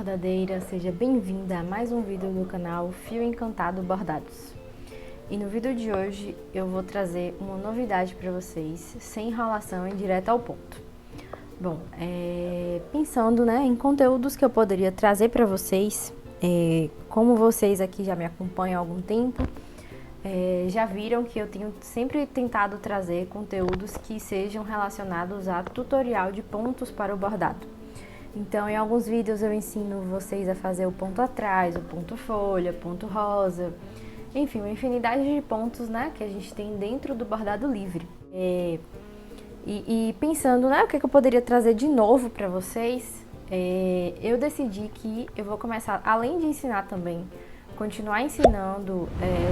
bordadeira, seja bem-vinda a mais um vídeo do canal Fio Encantado Bordados. E no vídeo de hoje eu vou trazer uma novidade para vocês, sem enrolação e direto ao ponto. Bom, pensando em conteúdos que eu poderia trazer para vocês, como vocês aqui já me acompanham há algum tempo, já viram que eu tenho sempre tentado trazer conteúdos que sejam relacionados a tutorial de pontos para o bordado. Então, em alguns vídeos eu ensino vocês a fazer o ponto atrás, o ponto folha, ponto rosa, enfim, uma infinidade de pontos, que a gente tem dentro do bordado livre. E pensando, o que eu poderia trazer de novo para vocês, eu decidi que eu vou começar, além de ensinar também, continuar ensinando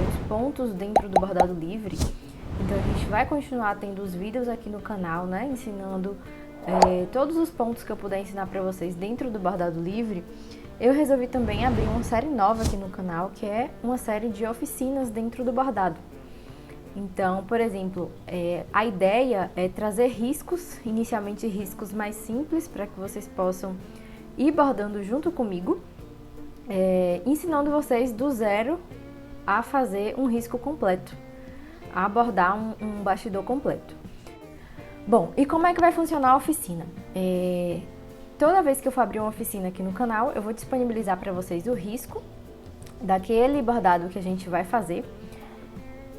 os pontos dentro do bordado livre. Então, a gente vai continuar tendo os vídeos aqui no canal, ensinando todos os pontos que eu puder ensinar para vocês dentro do bordado livre. Eu resolvi também abrir uma série nova aqui no canal, que é uma série de oficinas dentro do bordado. Então, por exemplo, a ideia é trazer riscos, inicialmente riscos mais simples, para que vocês possam ir bordando junto comigo, ensinando vocês do zero a fazer um risco completo, a bordar um bastidor completo. Bom, e como é que vai funcionar a oficina? Toda vez que eu for abrir uma oficina aqui no canal, eu vou disponibilizar para vocês o risco daquele bordado que a gente vai fazer.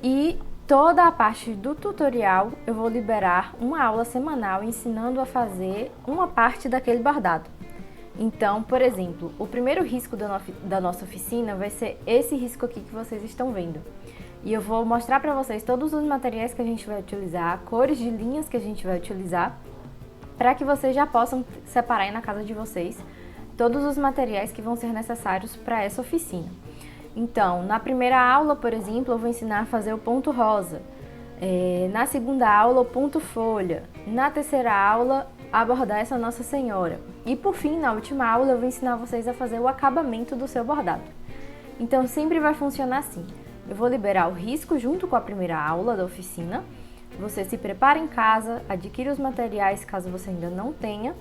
E toda a parte do tutorial eu vou liberar uma aula semanal ensinando a fazer uma parte daquele bordado. Então, por exemplo, o primeiro risco da nossa oficina vai ser esse risco aqui que vocês estão vendo. E eu vou mostrar para vocês todos os materiais que a gente vai utilizar, cores de linhas que a gente vai utilizar, para que vocês já possam separar aí na casa de vocês todos os materiais que vão ser necessários para essa oficina. Então, na primeira aula, por exemplo, eu vou ensinar a fazer o ponto rosa. Na segunda aula, o ponto folha. Na terceira aula, a bordar essa Nossa Senhora. E por fim, na última aula, eu vou ensinar vocês a fazer o acabamento do seu bordado. Então, sempre vai funcionar assim. Eu vou liberar o risco junto com a primeira aula da oficina. Você se prepara em casa, adquire os materiais caso você ainda não tenha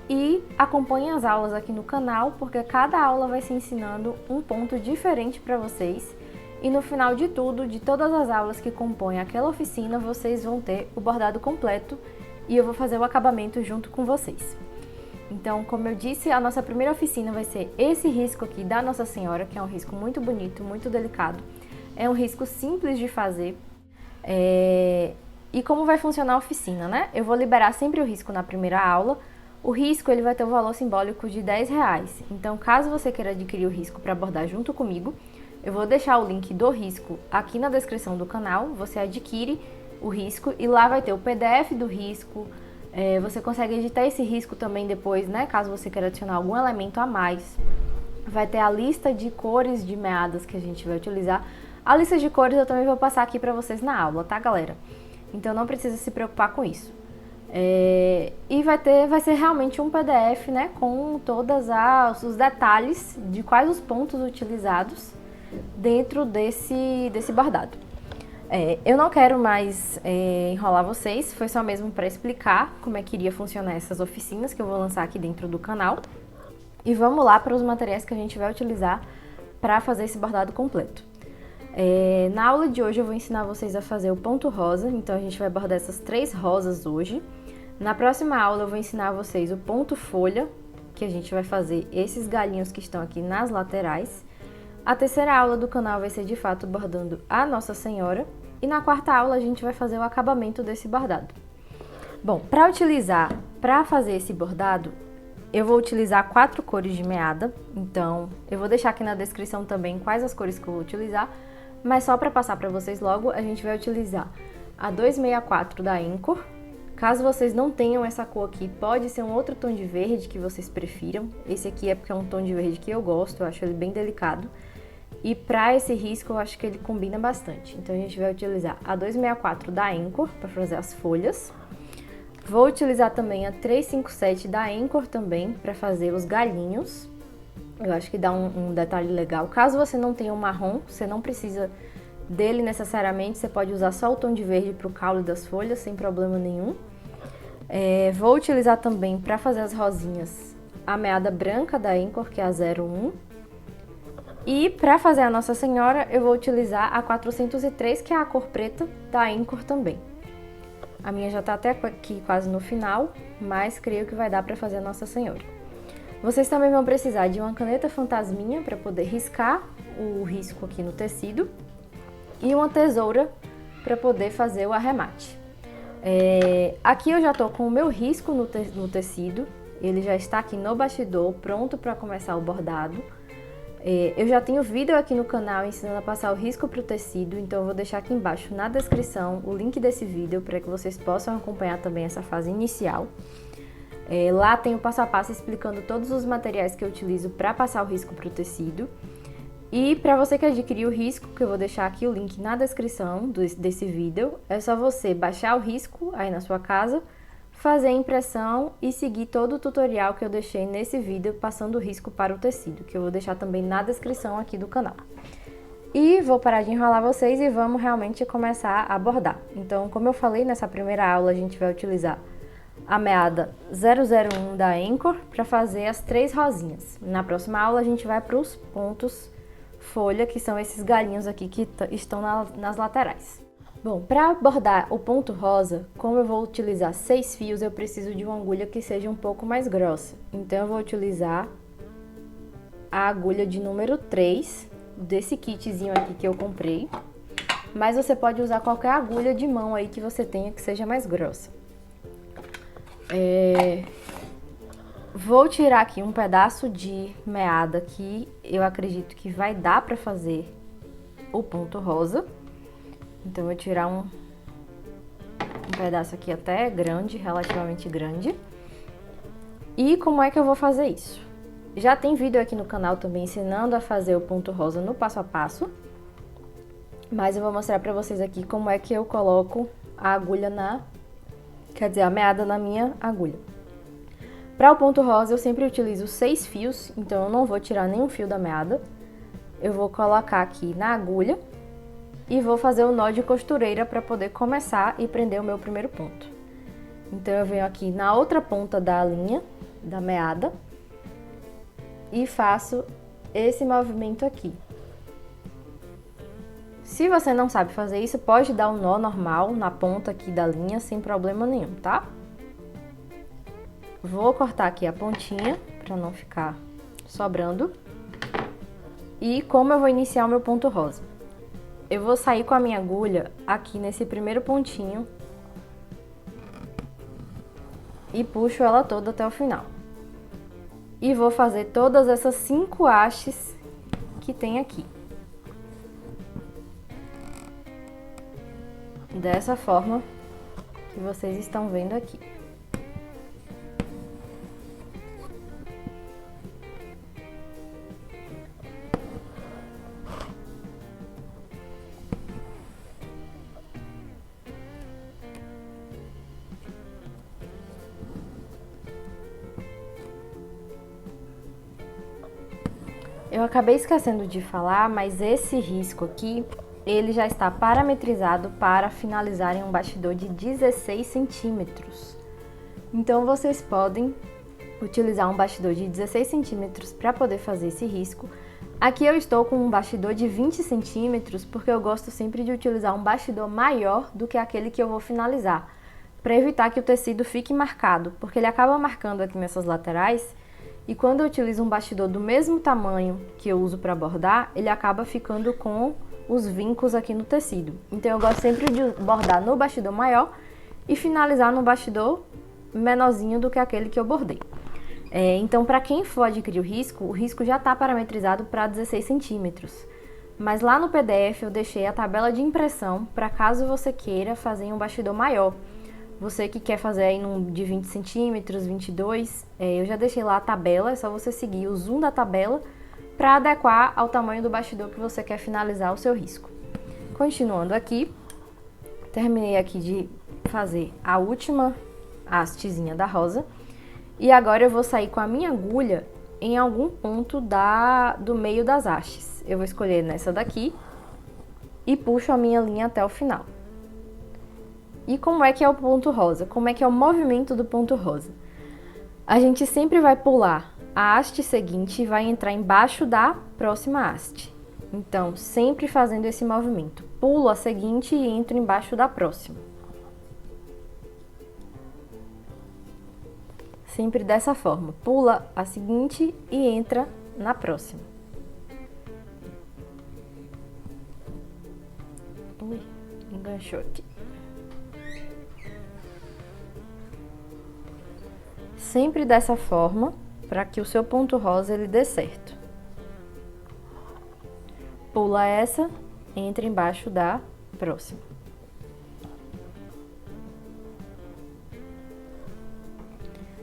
e acompanhe as aulas aqui no canal, porque cada aula vai se ensinando um ponto diferente para vocês. E no final de tudo, de todas as aulas que compõem aquela oficina, vocês vão ter o bordado completo e eu vou fazer o acabamento junto com vocês. Então, como eu disse, a nossa primeira oficina vai ser esse risco aqui da Nossa Senhora, que é um risco muito bonito, muito delicado. É um risco simples de fazer. E como vai funcionar a oficina, Eu vou liberar sempre o risco na primeira aula. O risco ele vai ter um valor simbólico de R$10. Então, caso você queira adquirir o risco para bordar junto comigo, eu vou deixar o link do risco aqui na descrição do canal. Você adquire o risco e lá vai ter o PDF do risco. Você consegue editar esse risco também depois, caso você queira adicionar algum elemento a mais. Vai ter a lista de cores de meadas que a gente vai utilizar. A lista de cores eu também vou passar aqui para vocês na aula, tá, galera? Então não precisa se preocupar com isso. E vai ser realmente um PDF, com todos os detalhes de quais os pontos utilizados dentro desse bordado. Eu não quero mais enrolar vocês, foi só mesmo para explicar como é que iria funcionar essas oficinas que eu vou lançar aqui dentro do canal. E vamos lá para os materiais que a gente vai utilizar para fazer esse bordado completo. Na aula de hoje eu vou ensinar vocês a fazer o ponto rosa, então a gente vai bordar essas 3 rosas hoje. Na próxima aula eu vou ensinar vocês o ponto folha, que a gente vai fazer esses galinhos que estão aqui nas laterais. A terceira aula do canal vai ser de fato bordando a Nossa Senhora. E na quarta aula a gente vai fazer o acabamento desse bordado. Bom, para fazer esse bordado, eu vou utilizar 4 cores de meada. Então eu vou deixar aqui na descrição também quais as cores que eu vou utilizar. Mas só para passar para vocês logo, a gente vai utilizar a 264 da Anchor. Caso vocês não tenham essa cor aqui, pode ser um outro tom de verde que vocês prefiram. Esse aqui é porque é um tom de verde que eu gosto, eu acho ele bem delicado. E para esse risco eu acho que ele combina bastante. Então a gente vai utilizar a 264 da Anchor para fazer as folhas. Vou utilizar também a 357 da Anchor também para fazer os galinhos. Eu acho que dá um detalhe legal. Caso você não tenha um marrom, você não precisa dele necessariamente. Você pode usar só o tom de verde para o caule das folhas, sem problema nenhum. Vou utilizar também para fazer as rosinhas a meada branca da Anchor, que é a 01. E para fazer a Nossa Senhora, eu vou utilizar a 403, que é a cor preta da Anchor também. A minha já tá até aqui quase no final, mas creio que vai dar para fazer a Nossa Senhora. Vocês também vão precisar de uma caneta fantasminha para poder riscar o risco aqui no tecido e uma tesoura para poder fazer o arremate. Aqui eu já tô com o meu risco no tecido, ele já está aqui no bastidor, pronto para começar o bordado. Eu já tenho vídeo aqui no canal ensinando a passar o risco para o tecido, então eu vou deixar aqui embaixo na descrição o link desse vídeo para que vocês possam acompanhar também essa fase inicial. Lá tem o passo a passo explicando todos os materiais que eu utilizo para passar o risco para o tecido. E para você que adquiriu o risco, que eu vou deixar aqui o link na descrição desse vídeo, é só você baixar o risco aí na sua casa, fazer a impressão e seguir todo o tutorial que eu deixei nesse vídeo passando o risco para o tecido, que eu vou deixar também na descrição aqui do canal. E vou parar de enrolar vocês e vamos realmente começar a bordar. Então, como eu falei, nessa primeira aula a gente vai utilizar a meada 001 da Anchor para fazer as 3 rosinhas. Na próxima aula a gente vai para os pontos folha, que são esses galinhos aqui que estão nas laterais. Bom, para bordar o ponto rosa, como eu vou utilizar 6 fios, eu preciso de uma agulha que seja um pouco mais grossa. Então eu vou utilizar a agulha de número 3 desse kitzinho aqui que eu comprei. Mas você pode usar qualquer agulha de mão aí que você tenha que seja mais grossa. Vou tirar aqui um pedaço de meada que eu acredito que vai dar para fazer o ponto rosa. Então, eu vou tirar um pedaço aqui até grande, relativamente grande. E como é que eu vou fazer isso? Já tem vídeo aqui no canal também ensinando a fazer o ponto rosa no passo a passo. Mas eu vou mostrar para vocês aqui como é que eu coloco a agulha a meada na minha agulha. Para o ponto rosa, eu sempre utilizo 6 fios, então eu não vou tirar nenhum fio da meada. Eu vou colocar aqui na agulha e vou fazer o nó de costureira para poder começar e prender o meu primeiro ponto. Então, eu venho aqui na outra ponta da linha, da meada, e faço esse movimento aqui. Se você não sabe fazer isso, pode dar um nó normal na ponta aqui da linha, sem problema nenhum, tá? Vou cortar aqui a pontinha, para não ficar sobrando. E como eu vou iniciar o meu ponto rosa? Eu vou sair com a minha agulha aqui nesse primeiro pontinho e puxo ela toda até o final. E vou fazer todas essas 5 hastes que tem aqui. Dessa forma que vocês estão vendo aqui. Eu acabei esquecendo de falar, mas esse risco aqui, ele já está parametrizado para finalizar em um bastidor de 16 centímetros. Então, vocês podem utilizar um bastidor de 16 centímetros para poder fazer esse risco. Aqui eu estou com um bastidor de 20 centímetros, porque eu gosto sempre de utilizar um bastidor maior do que aquele que eu vou finalizar, para evitar que o tecido fique marcado, porque ele acaba marcando aqui nessas laterais. E quando eu utilizo um bastidor do mesmo tamanho que eu uso para bordar, ele acaba ficando com os vincos aqui no tecido. Então, eu gosto sempre de bordar no bastidor maior e finalizar no bastidor menorzinho do que aquele que eu bordei. Então, para quem for adquirir o risco já está parametrizado para 16 centímetros. Mas lá no PDF eu deixei a tabela de impressão para caso você queira fazer em um bastidor maior. Você que quer fazer aí de 20 centímetros, 22, eu já deixei lá a tabela, é só você seguir o zoom da tabela para adequar ao tamanho do bastidor que você quer finalizar o seu risco. Continuando aqui, terminei aqui de fazer a última hastezinha da rosa e agora eu vou sair com a minha agulha em algum ponto do meio das hastes. Eu vou escolher nessa daqui e puxo a minha linha até o final. E como é que é o ponto rosa? Como é que é o movimento do ponto rosa? A gente sempre vai pular a haste seguinte vai entrar embaixo da próxima haste. Então, sempre fazendo esse movimento. Pulo a seguinte e entro embaixo da próxima. Sempre dessa forma. Pula a seguinte e entra na próxima. Ui, enganchou aqui. Sempre dessa forma, para que o seu ponto rosa ele dê certo. Pula essa, entra embaixo da próxima.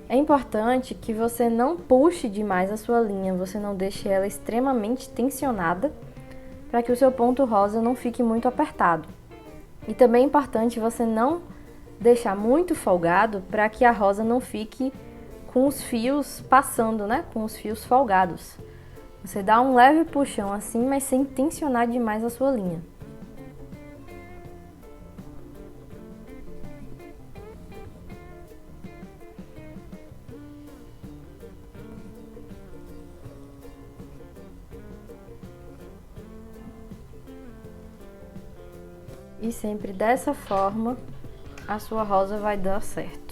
É importante que você não puxe demais a sua linha, você não deixe ela extremamente tensionada, para que o seu ponto rosa não fique muito apertado. E também é importante você não deixar muito folgado, para que a rosa não fique com os fios passando, né? Com os fios folgados. Você dá um leve puxão assim, mas sem tensionar demais a sua linha. E sempre dessa forma, a sua rosa vai dar certo.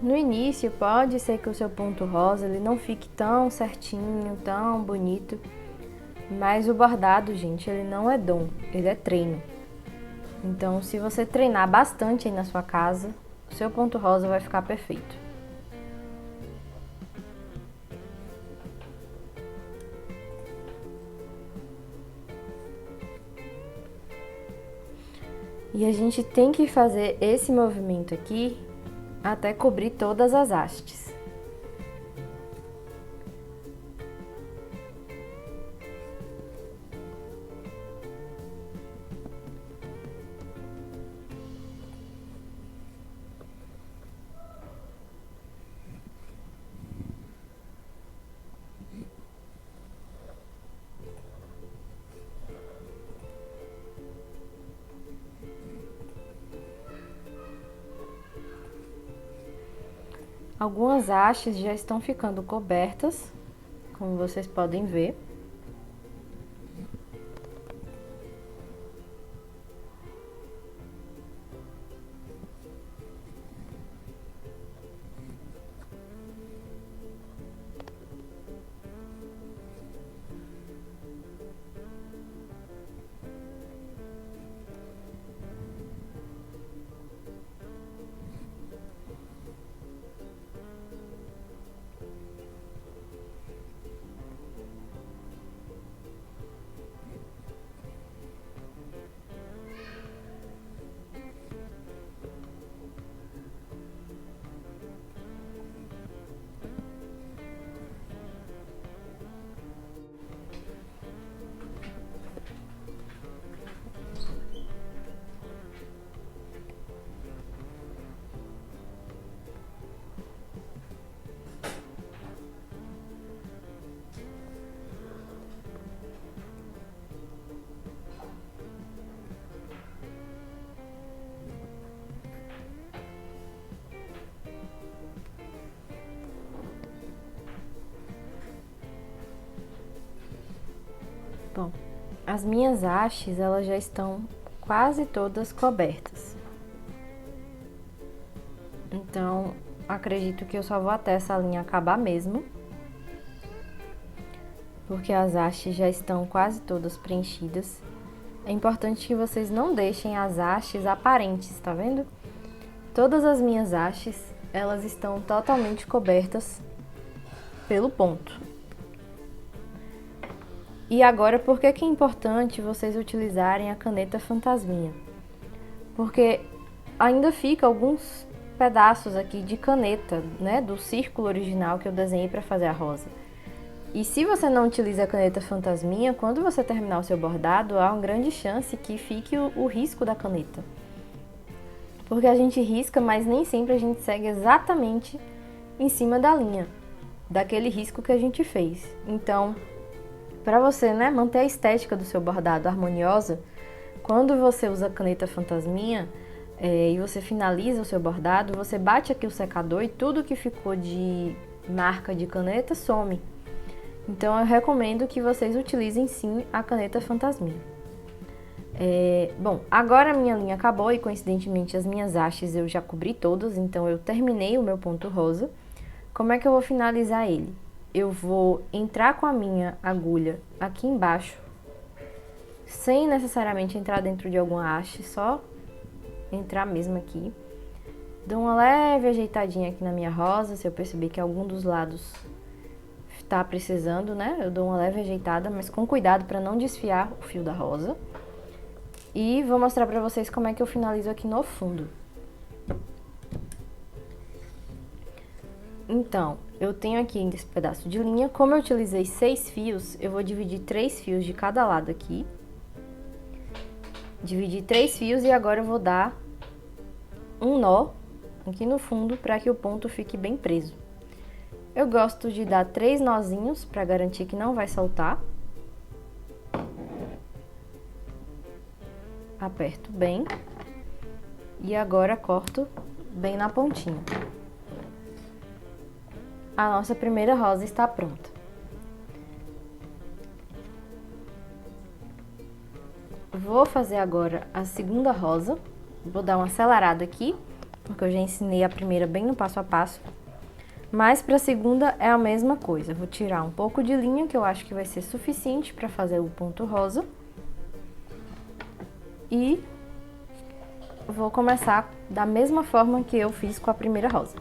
No início, pode ser que o seu ponto rosa ele não fique tão certinho, tão bonito, mas o bordado, gente, ele não é dom, ele é treino. Então, se você treinar bastante aí na sua casa, o seu ponto rosa vai ficar perfeito. E a gente tem que fazer esse movimento aqui até cobrir todas as hastes. Algumas hastes já estão ficando cobertas, como vocês podem ver. Bom, as minhas hastes, elas já estão quase todas cobertas. Então, acredito que eu só vou até essa linha acabar mesmo. Porque as hastes já estão quase todas preenchidas. É importante que vocês não deixem as hastes aparentes, tá vendo? Todas as minhas hastes, elas estão totalmente cobertas pelo ponto. E agora, por que é importante vocês utilizarem a caneta fantasminha? Porque ainda fica alguns pedaços aqui de caneta, né, do círculo original que eu desenhei para fazer a rosa. E se você não utiliza a caneta fantasminha, quando você terminar o seu bordado, há uma grande chance que fique o risco da caneta. Porque a gente risca, mas nem sempre a gente segue exatamente em cima da linha, daquele risco que a gente fez. Então, para você, né, manter a estética do seu bordado harmoniosa, Quando você usa a caneta fantasminha e você finaliza o seu bordado, você bate aqui o secador e tudo que ficou de marca de caneta some. Então eu recomendo que vocês utilizem sim a caneta fantasminha. Bom, agora a minha linha acabou e coincidentemente as minhas hastes eu já cobri todas, então eu terminei o meu ponto rosa. Como é que eu vou finalizar ele? Eu vou entrar com a minha agulha aqui embaixo, sem necessariamente entrar dentro de alguma haste, só entrar mesmo aqui. Dou uma leve ajeitadinha aqui na minha rosa, se eu perceber que algum dos lados está precisando, né? Eu dou uma leve ajeitada, mas com cuidado para não desfiar o fio da rosa. E vou mostrar pra vocês como é que eu finalizo aqui no fundo. Então, eu tenho aqui esse pedaço de linha. Como eu utilizei 6 fios, eu vou dividir 3 fios de cada lado aqui. Dividir 3 fios e agora eu vou dar um nó aqui no fundo para que o ponto fique bem preso. Eu gosto de dar 3 nozinhos para garantir que não vai soltar. Aperto bem e agora corto bem na pontinha. A nossa primeira rosa está pronta. Vou fazer agora a segunda rosa. Vou dar uma acelerada aqui, porque eu já ensinei a primeira bem no passo a passo. Mas para a segunda é a mesma coisa. Vou tirar um pouco de linha, que eu acho que vai ser suficiente para fazer o ponto rosa. E vou começar da mesma forma que eu fiz com a primeira rosa.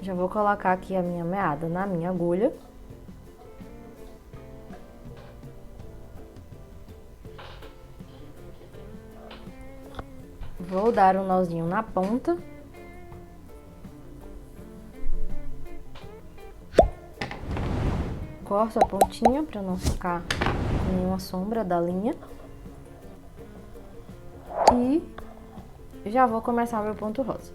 Já vou colocar aqui a minha meada na minha agulha. Vou dar um nozinho na ponta. Corto a pontinha para não ficar nenhuma sombra da linha. E já vou começar o meu ponto rosa.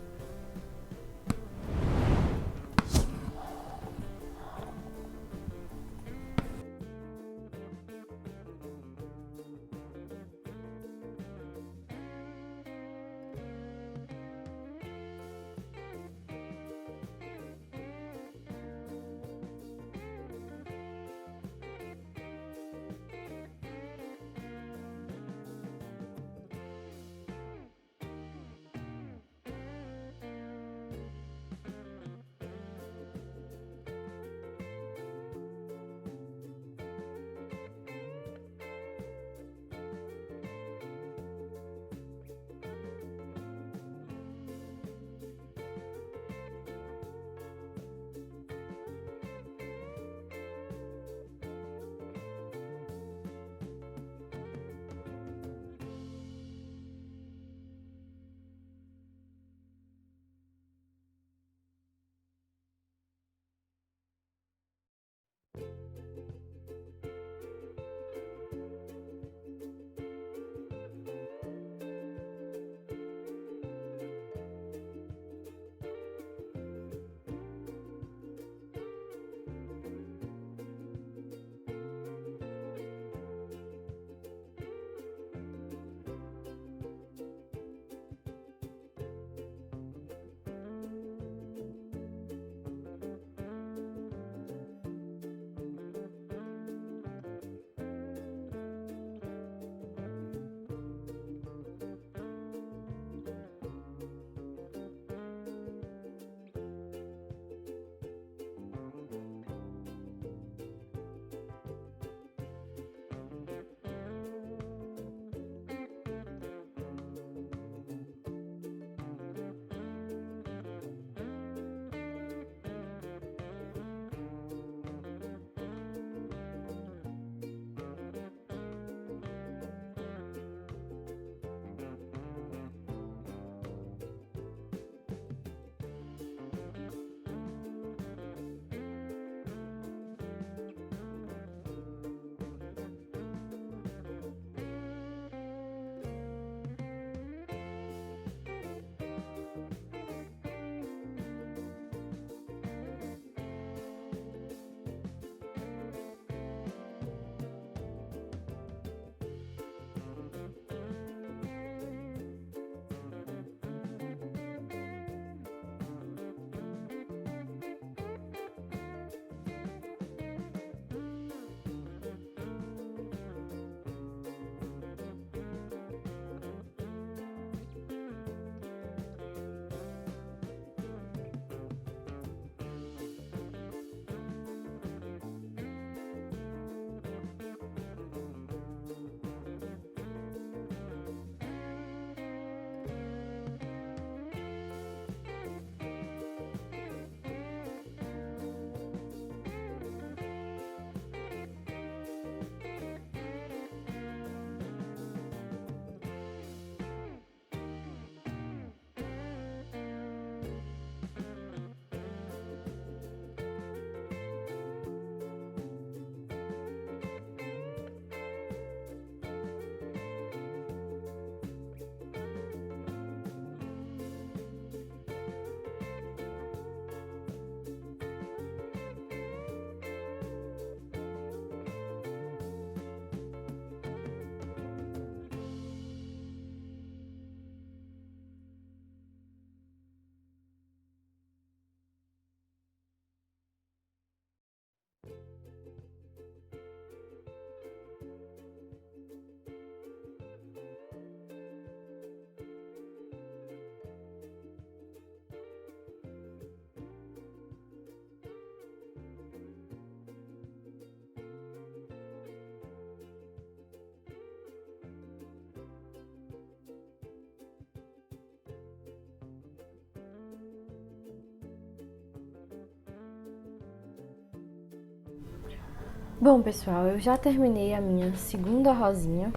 Bom, pessoal, eu já terminei a minha segunda rosinha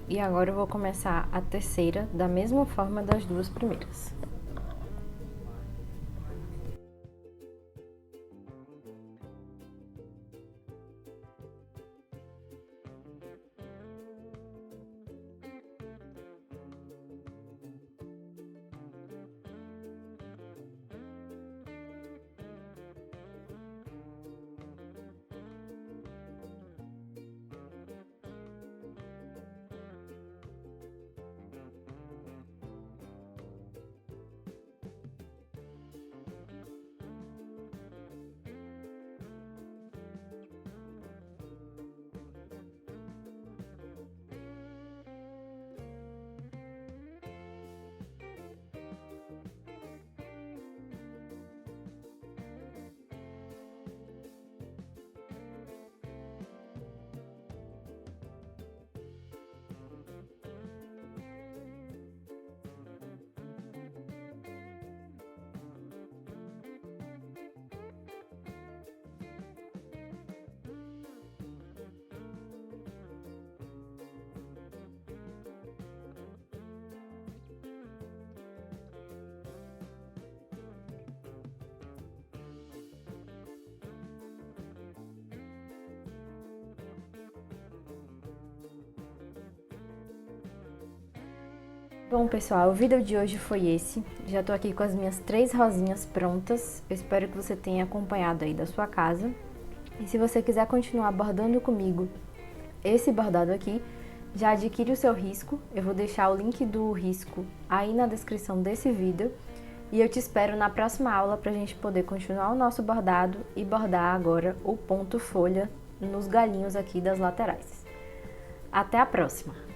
e agora eu vou começar a terceira da mesma forma das duas primeiras. Bom, pessoal, o vídeo de hoje foi esse. Já tô aqui com as minhas 3 rosinhas prontas. Eu espero que você tenha acompanhado aí da sua casa. E se você quiser continuar bordando comigo esse bordado aqui, já adquire o seu risco. Eu vou deixar o link do risco aí na descrição desse vídeo. E eu te espero na próxima aula pra gente poder continuar o nosso bordado e bordar agora o ponto folha nos galinhos aqui das laterais. Até a próxima!